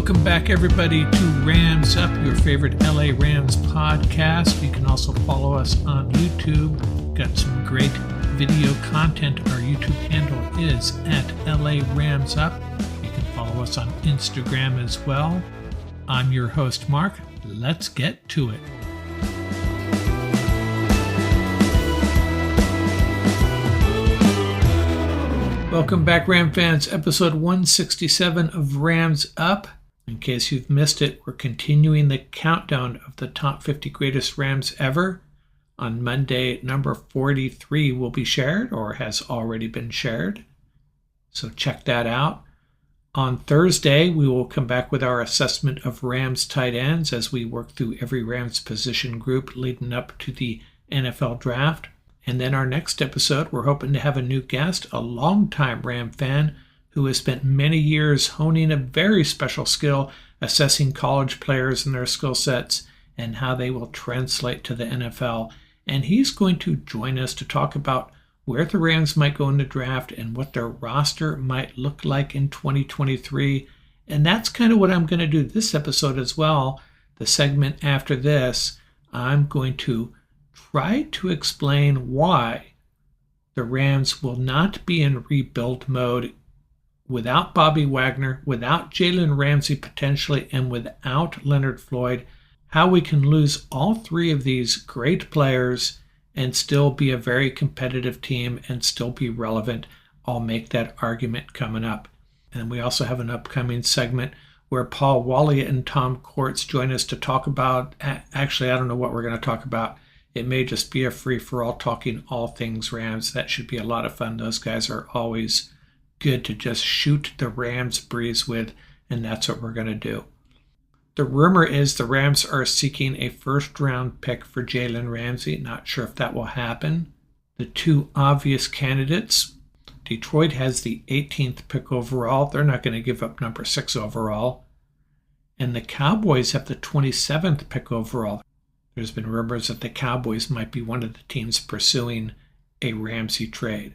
Welcome back, everybody, to Rams Up, your favorite LA Rams podcast. You can also follow us on YouTube. Got some great video content. Our YouTube handle is at LA Rams Up. You can follow us on Instagram as well. I'm your host, Mark. Let's get to it. Welcome back, Ram fans. Episode 167 of Rams Up. In case you've missed it, we're continuing the countdown of the top 50 greatest Rams ever. On Monday, number 43 will be shared or has already been shared. So check that out. On Thursday, we will come back with our assessment of Rams tight ends as we work through every Rams position group leading up to the NFL draft. And then our next episode, we're hoping to have a new guest, a longtime Ram fan who has spent many years honing a very special skill, assessing college players and their skill sets and how they will translate to the NFL. And he's going to join us to talk about where the Rams might go in the draft and what their roster might look like in 2023. And that's kind of what I'm going to do this episode as well. The segment after this, I'm going to try to explain why the Rams will not be in rebuild mode without Bobby Wanger, without Jalen Ramsey potentially, and without Leonard Floyd, how we can lose all three of these great players and still be a very competitive team and still be relevant. I'll make that argument coming up. And we also have an upcoming segment where Paul Walia and Tom Courts join us to talk about, actually, I don't know what we're going to talk about. It may just be a free-for-all talking all things Rams. That should be a lot of fun. Those guys are always good to just shoot the Rams breeze with, and that's what we're going to do. The rumor is the Rams are seeking a first-round pick for Jalen Ramsey. Not sure if that will happen. The two obvious candidates, Detroit has the 18th pick overall. They're not going to give up number 6 overall. And the Cowboys have the 27th pick overall. There's been rumors that the Cowboys might be one of the teams pursuing a Ramsey trade.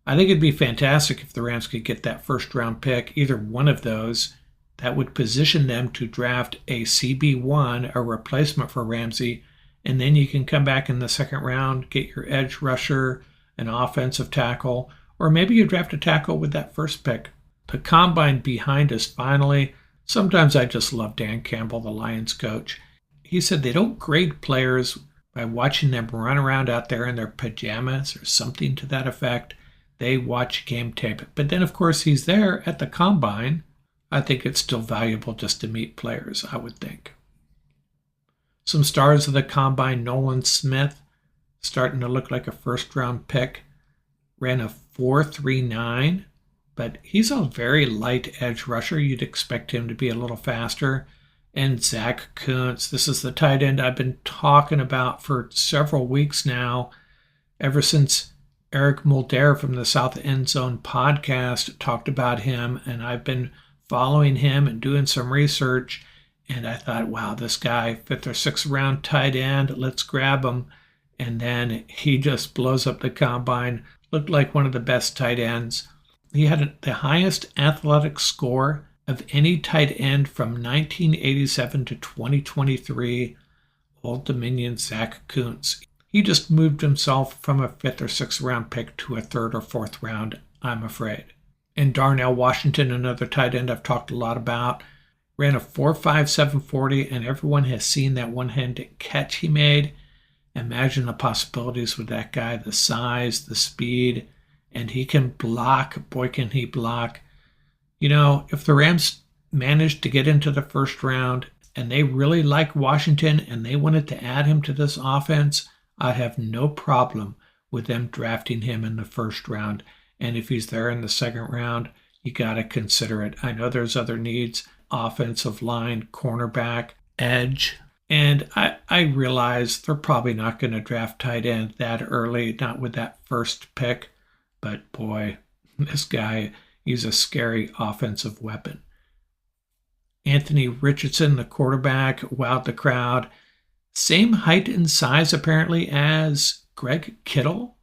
I think it'd be fantastic if the Rams could get that first-round pick, either one of those. That would position them to draft a CB1, a replacement for Ramsey, and then you can come back in the second round, get your edge rusher, an offensive tackle, or maybe you draft a tackle with that first pick. The combine behind us finally. Sometimes I just love Dan Campbell, the Lions coach. He said they don't grade players by watching them run around out there in their pajamas or something to that effect. They watch game tape. But then, of course, he's there at the combine. I think it's still valuable just to meet players, I would think. Some stars of the combine, Nolan Smith, starting to look like a first-round pick. Ran a 4.39, but he's a very light edge rusher. You'd expect him to be a little faster. And Zach Kuntz, this is the tight end I've been talking about for several weeks now, ever since Eric Mulder from the South End Zone podcast talked about him, and I've been following him and doing some research, and I thought, wow, this guy, 5th or 6th round tight end, let's grab him. And then he just blows up the combine, looked like one of the best tight ends. He had the highest athletic score of any tight end from 1987 to 2023, Old Dominion Zach Kuntz. He just moved himself from a 5th or 6th round pick to a 3rd or 4th round, I'm afraid. And Darnell Washington, another tight end I've talked a lot about, ran a 4.57 40, and everyone has seen that one-handed catch he made. Imagine the possibilities with that guy, the size, the speed, and he can block. Boy, can he block. You know, if the Rams managed to get into the first round and they really like Washington and they wanted to add him to this offense, I have no problem with them drafting him in the first round. And if he's there in the second round, you got to consider it. I know there's other needs, offensive line, cornerback, edge. And I realize they're probably not going to draft tight end that early, not with that first pick. But boy, this guy, he's a scary offensive weapon. Anthony Richardson, the quarterback, wowed the crowd. Same height and size, apparently, as Greg Kittle.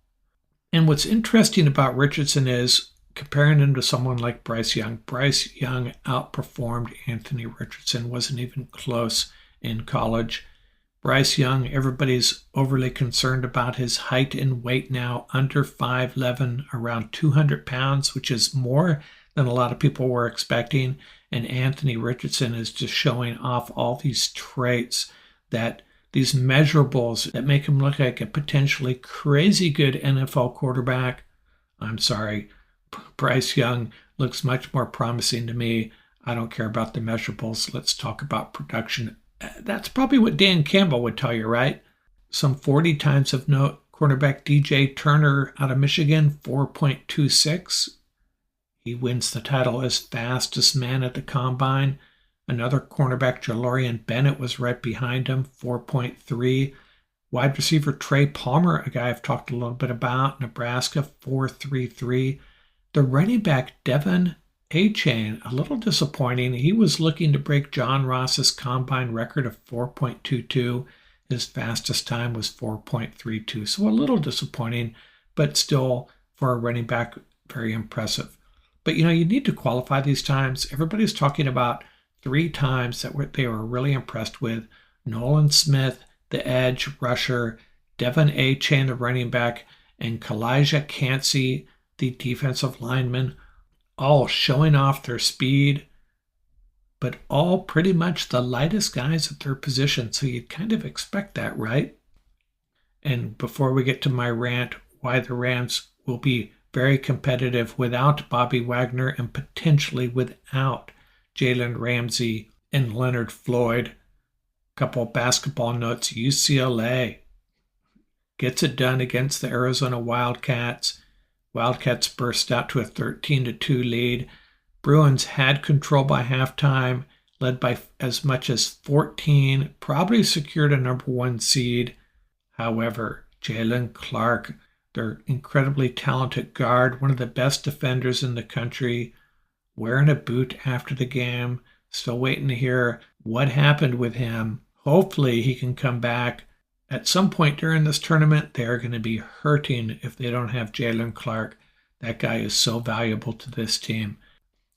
And what's interesting about Richardson is comparing him to someone like Bryce Young. Bryce Young outperformed Anthony Richardson, wasn't even close in college. Bryce Young, everybody's overly concerned about his height and weight now, under 5'11", around 200 pounds, which is more than a lot of people were expecting. And Anthony Richardson is just showing off all these traits, that these measurables that make him look like a potentially crazy good NFL quarterback. I'm sorry, Bryce Young looks much more promising to me. I don't care about the measurables. Let's talk about production. That's probably what Dan Campbell would tell you, right? Some 40 times of note. Cornerback DJ Turner out of Michigan, 4.26. He wins the title as fastest man at the combine. Another cornerback, Jalorian Bennett, was right behind him, 4.3. Wide receiver Trey Palmer, a guy I've talked a little bit about, Nebraska, 4.33. The running back Devin A-Chain, a little disappointing. He was looking to break John Ross's combine record of 4.22. His fastest time was 4.32. So a little disappointing, but still, for a running back, very impressive. But you need to qualify these times. Everybody's talking about 3 times that they were really impressed with. Nolan Smith, the edge rusher, Devin A-Chain, the running back, and Kalijah Cansey, the defensive lineman, all showing off their speed, but all pretty much the lightest guys at their position. So you'd kind of expect that, right? And before we get to my rant, why the Rams will be very competitive without Bobby Wanger and potentially without Jalen Ramsey and Leonard Floyd. A couple of basketball notes. UCLA gets it done against the Arizona Wildcats. Wildcats burst out to a 13-2 lead. Bruins had control by halftime, led by as much as 14, probably secured a number 1 seed. However, Jalen Clark, their incredibly talented guard, one of the best defenders in the country, wearing a boot after the game. Still waiting to hear what happened with him. Hopefully he can come back. At some point during this tournament, they're going to be hurting if they don't have Jalen Clark. That guy is so valuable to this team.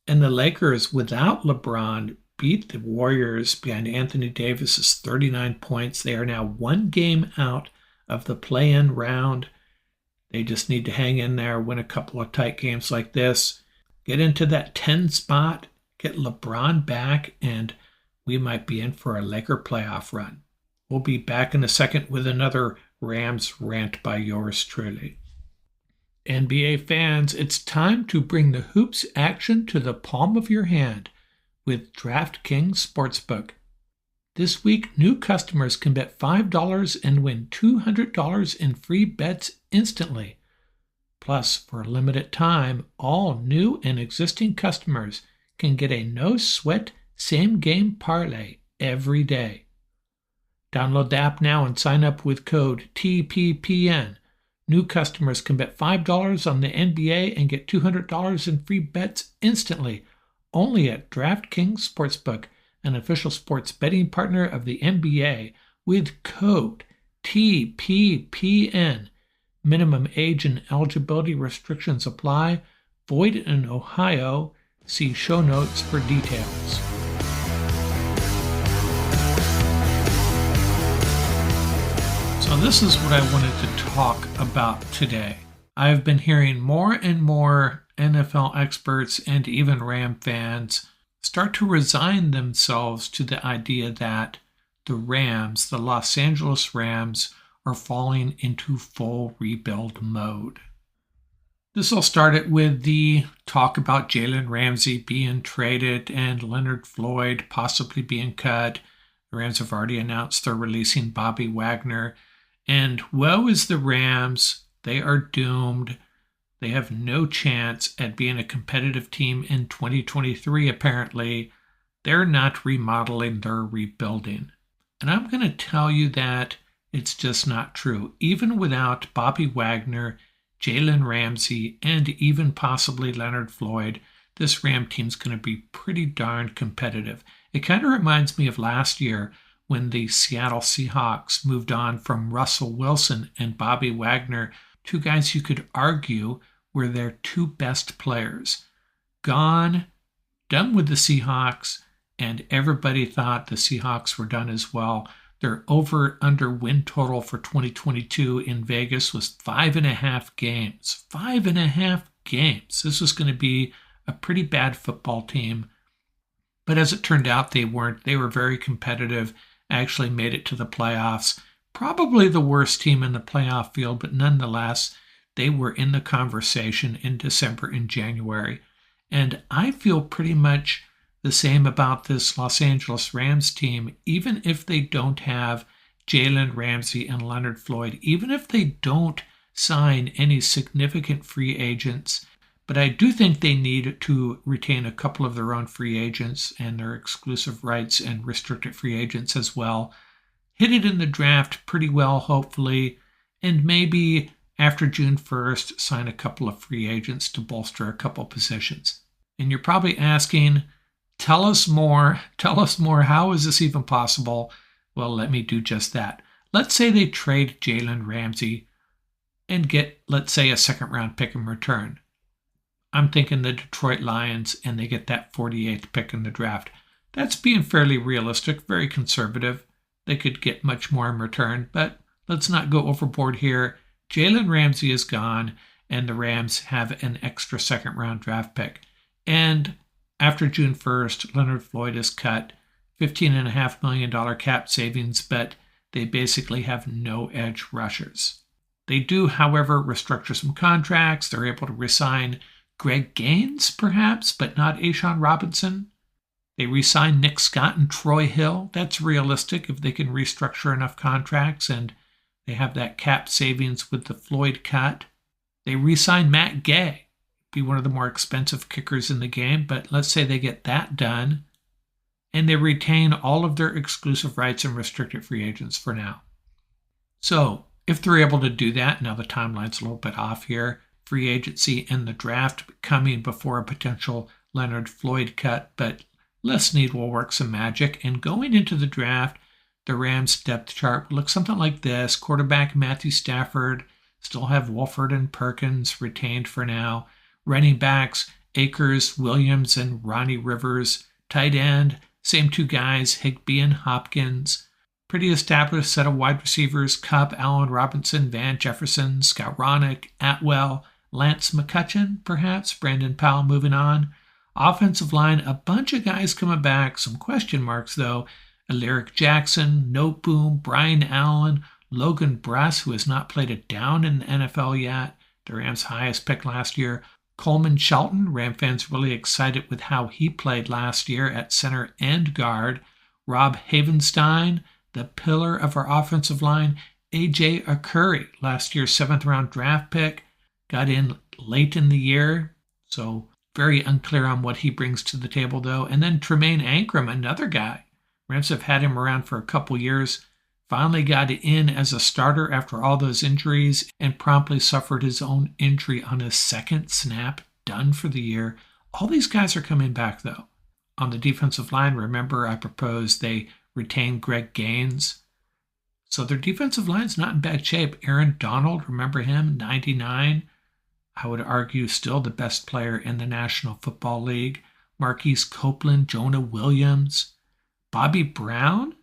And the Lakers, without LeBron, beat the Warriors behind Anthony Davis's 39 points. They are now 1 game out of the play-in round. They just need to hang in there, win a couple of tight games like this, get into that 10 spot, get LeBron back, and we might be in for a Laker playoff run. We'll be back in a second with another Rams rant by yours truly. NBA fans, it's time to bring the hoops action to the palm of your hand with DraftKings Sportsbook. This week, new customers can bet $5 and win $200 in free bets instantly. Plus, for a limited time, all new and existing customers can get a no-sweat same-game parlay every day. Download the app now and sign up with code TPPN. New customers can bet $5 on the NBA and get $200 in free bets instantly, only at DraftKings Sportsbook, an official sports betting partner of the NBA, with code TPPN. Minimum age and eligibility restrictions apply. Void in Ohio. See show notes for details. So this is what I wanted to talk about today. I've been hearing more and more NFL experts and even Ram fans start to resign themselves to the idea that the Rams, the Los Angeles Rams, are falling into full rebuild mode. This all started with the talk about Jalen Ramsey being traded and Leonard Floyd possibly being cut. The Rams have already announced they're releasing Bobby Wanger. And woe is the Rams. They are doomed. They have no chance at being a competitive team in 2023, apparently. They're not remodeling, they're rebuilding. And I'm going to tell you that it's just not true. Even without Bobby Wanger, Jalen Ramsey, and even possibly Leonard Floyd, this Ram team's going to be pretty darn competitive. It kind of reminds me of last year when the Seattle Seahawks moved on from Russell Wilson and Bobby Wanger, two guys you could argue were their two best players. Gone, done with the Seahawks, and everybody thought the Seahawks were done as well. Their over-under win total for 2022 in Vegas was 5.5 games. 5.5 games. This was going to be a pretty bad football team. But as it turned out, they weren't. They were very competitive, actually made it to the playoffs. Probably the worst team in the playoff field, but nonetheless, they were in the conversation in December and January. And I feel pretty much the same about this Los Angeles Rams team, even if they don't have Jalen Ramsey and Leonard Floyd, even if they don't sign any significant free agents. But I do think they need to retain a couple of their own free agents and their exclusive rights and restricted free agents as well. Hit it in the draft pretty well, hopefully, and maybe after June 1st, sign a couple of free agents to bolster a couple positions. And you're probably asking, tell us more, how is this even possible? Well, let me do just that. Let's say they trade Jalen Ramsey and get, let's say, a second-round pick in return. I'm thinking the Detroit Lions, and they get that 48th pick in the draft. That's being fairly realistic, very conservative. They could get much more in return, but let's not go overboard here. Jalen Ramsey is gone, and the Rams have an extra second-round draft pick. And after June 1st, Leonard Floyd is cut, $15.5 million cap savings, but they basically have no edge rushers. They do, however, restructure some contracts. They're able to re-sign Greg Gaines, perhaps, but not A'Shawn Robinson. They re-sign Nick Scott and Troy Hill. That's realistic if they can restructure enough contracts and they have that cap savings with the Floyd cut. They re-sign Matt Gay. Be one of the more expensive kickers in the game, but let's say they get that done. And they retain all of their exclusive rights and restricted free agents for now. So, if they're able to do that, now the timeline's a little bit off here, free agency and the draft coming before a potential Leonard Floyd cut, but Les Snead will work some magic. And going into the draft, the Rams depth chart will look something like this. Quarterback Matthew Stafford, still have Wolford and Perkins retained for now. Running backs, Akers, Williams, and Ronnie Rivers. Tight end, same two guys, Higbee and Hopkins. Pretty established set of wide receivers, Cup, Allen Robinson, Van Jefferson, Skowronek, Atwell, Lance McCutcheon, perhaps, Brandon Powell moving on. Offensive line, a bunch of guys coming back, some question marks though. Alaric Jackson, Noteboom, Brian Allen, Logan Bruss, who has not played a down in the NFL yet, the Rams' highest pick last year. Coleman Shelton, Ram fans really excited with how he played last year at center and guard. Rob Havenstein, the pillar of our offensive line. A.J. Akuri, last year's 7th-round draft pick, got in late in the year, so very unclear on what he brings to the table, though. And then Tremaine Ankrum, another guy. Rams have had him around for a couple years. Finally got in as a starter after all those injuries and promptly suffered his own injury on his second snap, done for the year. All these guys are coming back, though. On the defensive line, remember I proposed they retain Greg Gaines. So their defensive line's not in bad shape. Aaron Donald, remember him, 99. I would argue still the best player in the National Football League. Marquise Copeland, Jonah Williams. Bobby Brown?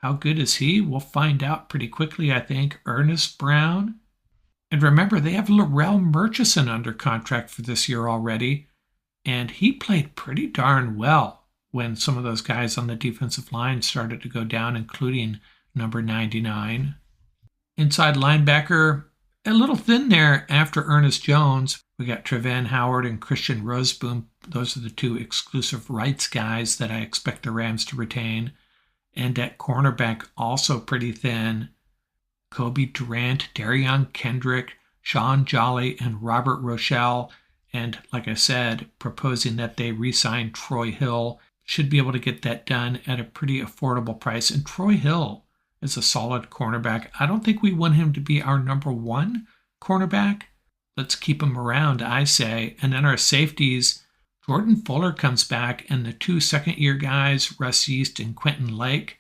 How good is he? We'll find out pretty quickly, I think. Ernest Brown. And remember, they have Laurel Murchison under contract for this year already. And he played pretty darn well when some of those guys on the defensive line started to go down, including number 99. Inside linebacker, a little thin there after Ernest Jones. We got Trevan Howard and Christian Roseboom. Those are the two exclusive rights guys that I expect the Rams to retain. And at cornerback, also pretty thin. Kobe Durant, Darion Kendrick, Sean Jolly, and Robert Rochelle. And like I said, proposing that they re-sign Troy Hill. Should be able to get that done at a pretty affordable price. And Troy Hill is a solid cornerback. I don't think we want him to be our number one cornerback. Let's keep him around, I say. And then our safeties, Jordan Fuller comes back, and the two second-year guys, Russ Yeast and Quentin Lake.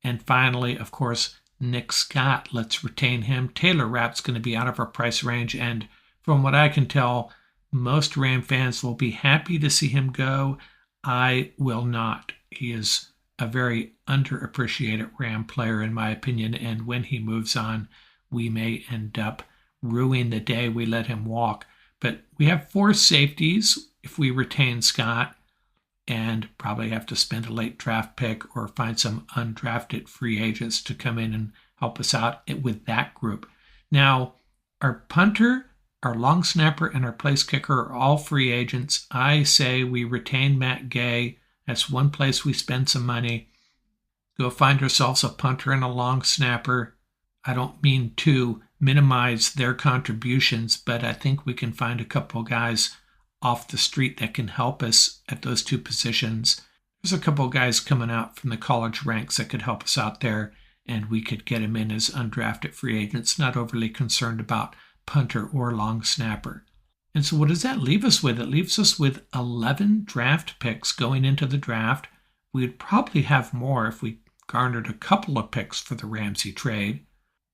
And finally, of course, Nick Scott. Let's retain him. Taylor Rapp's going to be out of our price range, and from what I can tell, most Ram fans will be happy to see him go. I will not. He is a very underappreciated Ram player, in my opinion, and when he moves on, we may end up ruining the day we let him walk. But we have 4 safeties if we retain Scott, and probably have to spend a late draft pick or find some undrafted free agents to come in and help us out with that group. Now, our punter, our long snapper, and our place kicker are all free agents. I say we retain Matt Gay. That's one place we spend some money. Go find ourselves a punter and a long snapper. I don't mean to minimize their contributions, but I think we can find a couple guys off the street that can help us at those 2 positions. There's a couple guys coming out from the college ranks that could help us out there, and we could get them in as undrafted free agents, not overly concerned about punter or long snapper. And so what does that leave us with? It leaves us with 11 draft picks going into the draft. We would probably have more if we garnered a couple of picks for the Ramsey trade.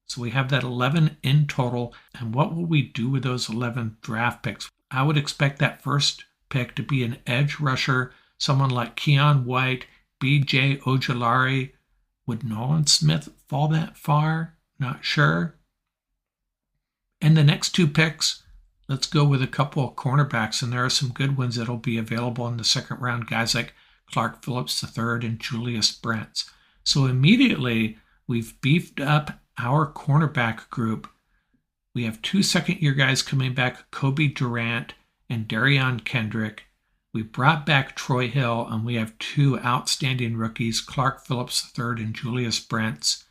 So we have that 11 in total. And what will we do with those 11 draft picks? I would expect that first pick to be an edge rusher, someone like Keon White, B.J. Ojulari. Would Nolan Smith fall that far? Not sure. And the next 2 picks, let's go with a couple of cornerbacks, and there are some good ones that'll be available in the second round, guys like Clark Phillips III and Julius Brents. So immediately, we've beefed up our cornerback group. We have 2 second-year guys coming back, Kobe Durant and Darion Kendrick. We brought back Troy Hill, and we have 2 outstanding rookies, Clark Phillips III and Julius Brents.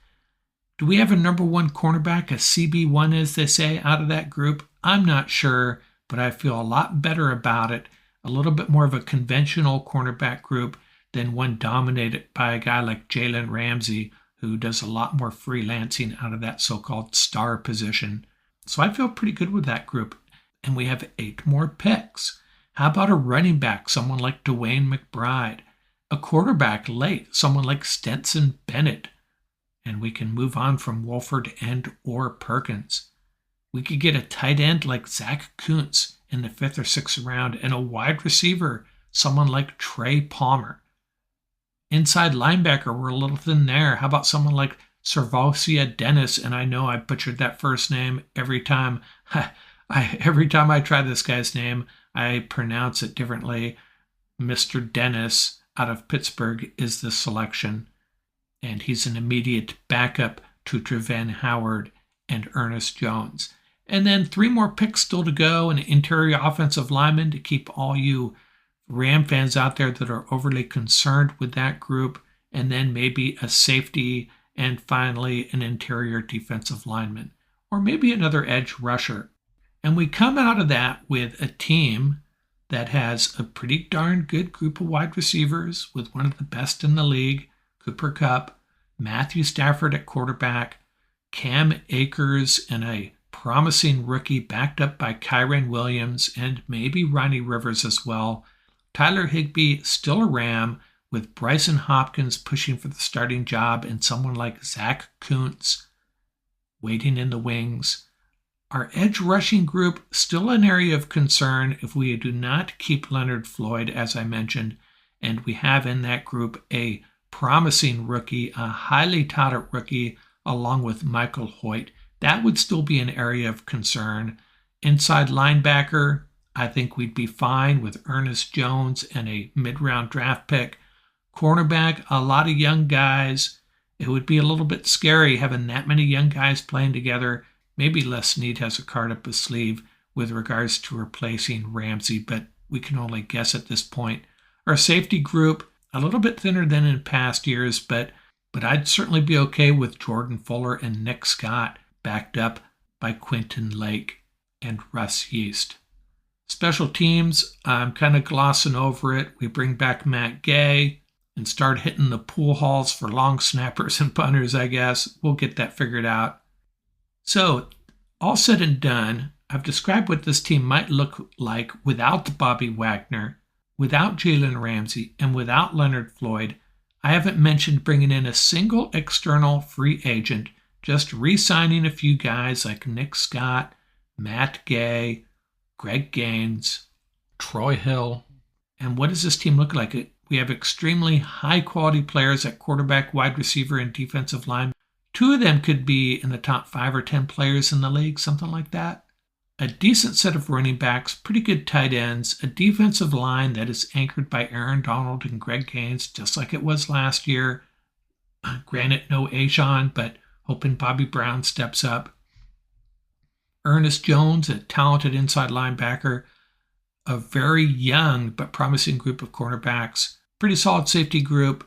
Do we have a number 1 cornerback, a CB1 as they say, out of that group? I'm not sure, but I feel a lot better about it. A little bit more of a conventional cornerback group than one dominated by a guy like Jalen Ramsey, who does a lot more freelancing out of that so-called star position. So I feel pretty good with that group. And we have 8 more picks. How about a running back, someone like Dwayne McBride? A quarterback late, someone like Stetson Bennett. And we can move on from Wolford and or Perkins. We could get a tight end like Zach Kuntz in the 5th or 6th round, and a wide receiver, someone like Trey Palmer. Inside linebacker, we're a little thin there. How about someone like Servosia Dennis? And I know I butchered that first name every time. Every time I try this guy's name, I pronounce it differently. Mr. Dennis out of Pittsburgh is the selection, and he's an immediate backup to Treven Howard and Ernest Jones. And then 3 more picks still to go, an interior offensive lineman to keep all you Ram fans out there that are overly concerned with that group, and then maybe a safety, and finally an interior defensive lineman, or maybe another edge rusher. And we come out of that with a team that has a pretty darn good group of wide receivers with one of the best in the league, Cooper Kupp, Matthew Stafford at quarterback, Cam Akers, and a promising rookie backed up by Kyren Williams and maybe Ronnie Rivers as well. Tyler Higbee, still a Ram, with Bryson Hopkins pushing for the starting job and someone like Zach Kuntz waiting in the wings. Our edge rushing group, still an area of concern if we do not keep Leonard Floyd, as I mentioned, and we have in that group a promising rookie, a highly touted rookie, along with Michael Hoyt. That would still be an area of concern. Inside linebacker, I think we'd be fine with Ernest Jones and a mid-round draft pick. Cornerback, a lot of young guys. It would be a little bit scary having that many young guys playing together. Maybe Les Snead has a card up his sleeve with regards to replacing Ramsey, but we can only guess at this point. Our safety group, a little bit thinner than in past years, but I'd certainly be okay with Jordan Fuller and Nick Scott, backed up by Quentin Lake and Russ Yeast. Special teams, I'm kind of glossing over it. We bring back Matt Gay and start hitting the pool halls for long snappers and punters, I guess. We'll get that figured out. So, all said and done, I've described what this team might look like without Bobby Wanger, without Jalen Ramsey, and without Leonard Floyd. I haven't mentioned bringing in a single external free agent, just re-signing a few guys like Nick Scott, Matt Gay, Greg Gaines, Troy Hill. And what does this team look like? We have extremely high-quality players at quarterback, wide receiver, and defensive line. 2 of them could be in the top 5 or 10 players in the league, something like that. A decent set of running backs, pretty good tight ends, a defensive line that is anchored by Aaron Donald and Greg Gaines, just like it was last year. Granted, no Ajon, but hoping Bobby Brown steps up. Ernest Jones, a talented inside linebacker. A very young but promising group of cornerbacks. Pretty solid safety group.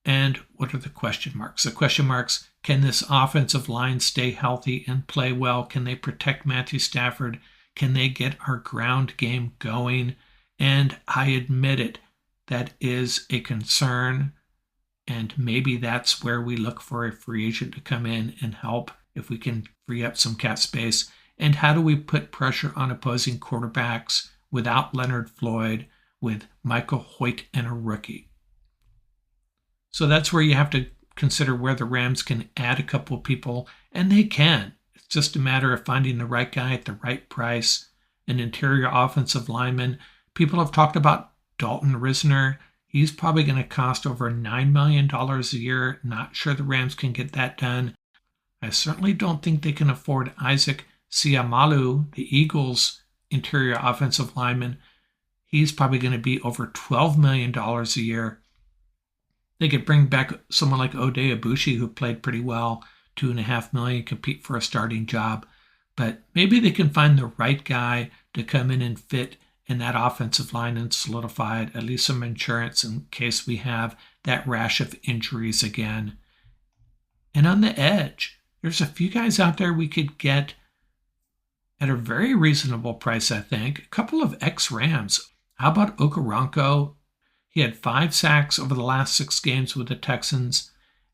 And what are the question marks? The question marks, can this offensive line stay healthy and play well? Can they protect Matthew Stafford? Can they get our ground game going? And I admit it, that is a concern. And maybe that's where we look for a free agent to come in and help if we can free up some cap space. And how do we put pressure on opposing quarterbacks without Leonard Floyd, with Michael Hoyt and a rookie? So that's where you have to consider where the Rams can add a couple of people, and they can. It's just a matter of finding the right guy at the right price. An interior offensive lineman. People have talked about Dalton Risner. He's probably going to cost over $9 million a year. Not sure the Rams can get that done. I certainly don't think they can afford Isaac Seumalo, the Eagles' interior offensive lineman. He's probably going to be over $12 million a year. They could bring back someone like Ode Abushi, who played pretty well, $2.5 million, compete for a starting job. But maybe they can find the right guy to come in and fit in that offensive line and solidify it, at least some insurance in case we have that rash of injuries again. And on the edge, there's a few guys out there we could get at a very reasonable price, I think. A couple of ex-Rams. How about Okoronkwo? He had 5 sacks over the last 6 games with the Texans.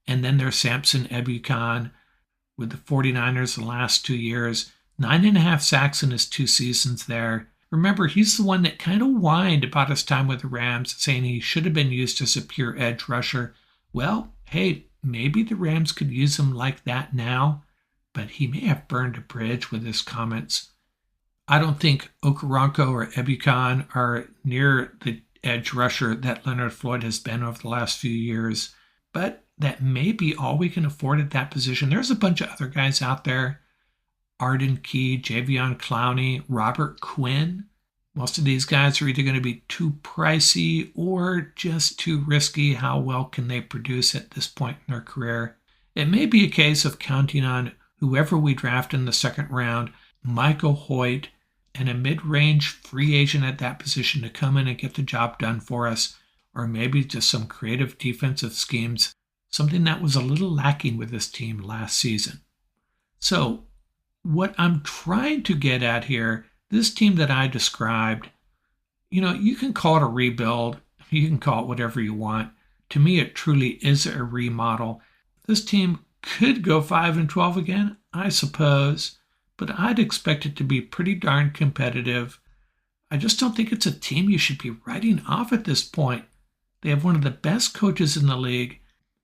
And then there's Samson Ebukam with the 49ers the last 2 years. 9.5 sacks in his 2 seasons there. Remember, he's the one that kind of whined about his time with the Rams, saying he should have been used as a pure edge rusher. Well, hey, maybe the Rams could use him like that now, but he may have burned a bridge with his comments. I don't think Okoronkwo or Ebukam are near the edge rusher that Leonard Floyd has been over the last few years, but that may be all we can afford at that position. There's a bunch of other guys out there. Arden Key, Javion Clowney, Robert Quinn. Most of these guys are either going to be too pricey or just too risky. How well can they produce at this point in their career? It may be a case of counting on whoever we draft in the second round, Michael Hoyt, and a mid-range free agent at that position to come in and get the job done for us, or maybe just some creative defensive schemes, something that was a little lacking with this team last season. So what I'm trying to get at here, this team that I described, you can call it a rebuild, you can call it whatever you want. To me, it truly is a remodel. This team could go 5-12 again, I suppose, but I'd expect it to be pretty darn competitive. I just don't think it's a team you should be writing off at this point. They have one of the best coaches in the league,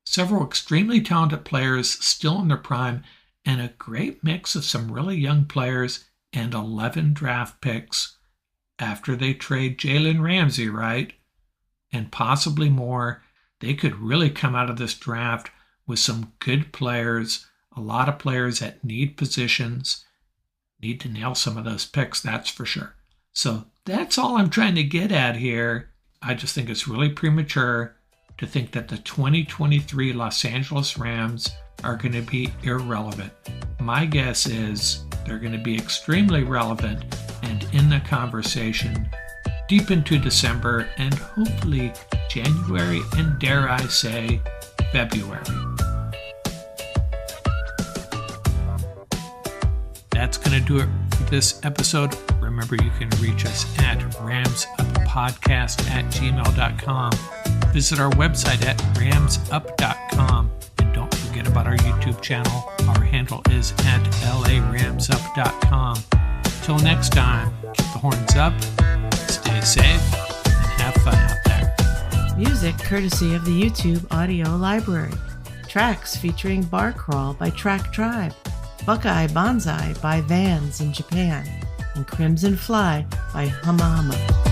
several extremely talented players still in their prime, and a great mix of some really young players and 11 draft picks after they trade Jalen Ramsey, right? And possibly more. They could really come out of this draft with some good players, a lot of players that need positions. Need to nail some of those picks, that's for sure. So that's all I'm trying to get at here. I just think it's really premature to think that the 2023 Los Angeles Rams are going to be irrelevant. My guess is they're going to be extremely relevant and in the conversation deep into December and hopefully January and, dare I say, February. That's going to do it for this episode. Remember, you can reach us at ramsuppodcast@gmail.com. Visit our website at ramsup.com. And don't forget about our YouTube channel. Our handle is at laramsup.com. Till next time, keep the horns up, stay safe, and have fun out there. Music courtesy of the YouTube audio library. Tracks featuring Bar Crawl by Track Tribe. Buckeye Bonsai by Vans in Japan. and Crimson Fly by Humma Humma.